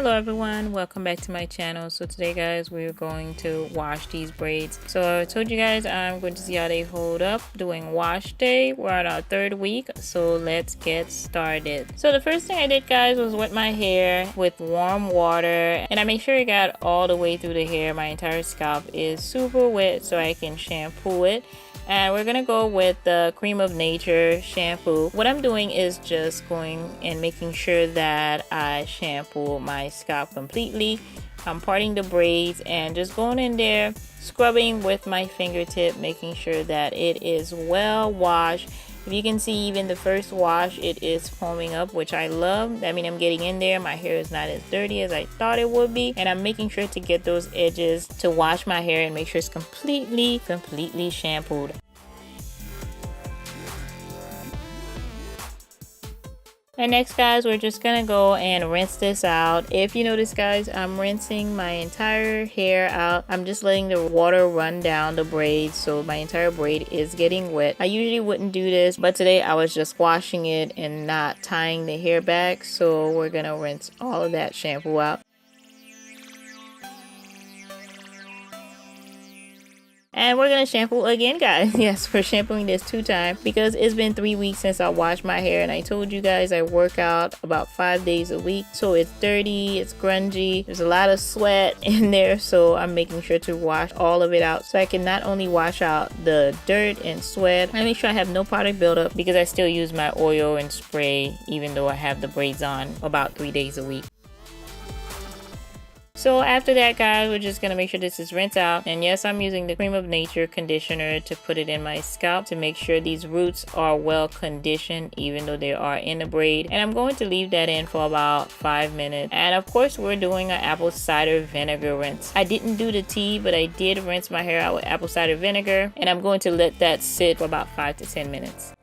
Hello everyone, welcome back to my channel. So today guys, we're going to wash these braids. So I told you guys I'm going to see how they hold up doing wash day. We're on our third week, so let's get started. So the first thing I did guys was wet my hair with warm water, and I make sure it got all the way through the hair. My entire scalp is super wet so I can shampoo it. And we're gonna go with the Creme of Nature shampoo. What I'm doing is just going and making sure that I shampoo my scalp completely. I'm parting the braids and just going in there, scrubbing with my fingertip, making sure that it is well washed. If you can see, even the first wash, it is foaming up, which I love. I mean, I'm getting in there. My hair is not as dirty as I thought it would be. And I'm making sure to get those edges to wash my hair and make sure it's completely shampooed. And next guys, we're just gonna go and rinse this out. If you notice guys, I'm rinsing my entire hair out. I'm just letting the water run down the braids so my entire braid is getting wet. I usually wouldn't do this, but today I was just washing it and not tying the hair back. So we're gonna rinse all of that shampoo out. And we're gonna shampoo again guys. Yes, we're shampooing this 2 times because it's been 3 weeks since I washed my hair, and I told you guys I work out about 5 days a week, so it's dirty, it's grungy, there's a lot of sweat in there, so I'm making sure to wash all of it out so I can not only wash out the dirt and sweat, I make sure I have no product buildup because I still use my oil and spray even though I have the braids on about 3 days a week. So after that guys, we're just going to make sure this is rinsed out. And yes, I'm using the Creme of Nature conditioner to put it in my scalp to make sure these roots are well conditioned even though they are in the braid. And I'm going to leave that in for about 5 minutes. And of course, we're doing an apple cider vinegar rinse. I didn't do the tea, but I did rinse my hair out with apple cider vinegar. And I'm going to let that sit for about 5 to 10 minutes.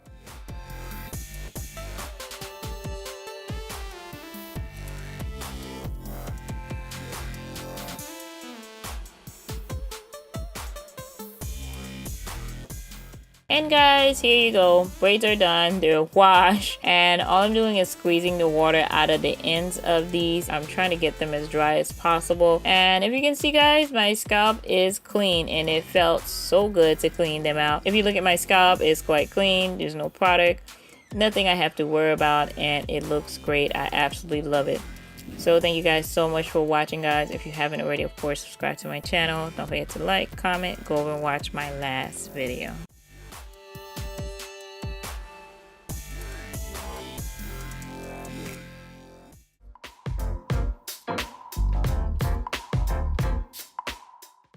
And guys, here you go. Braids are done. They're washed. And all I'm doing is squeezing the water out of the ends of these. I'm trying to get them as dry as possible. And if you can see guys, my scalp is clean. And it felt so good to clean them out. If you look at my scalp, it's quite clean. There's no product. Nothing I have to worry about. And it looks great. I absolutely love it. So thank you guys so much for watching guys. If you haven't already, of course, subscribe to my channel. Don't forget to like, comment, go over and watch my last video.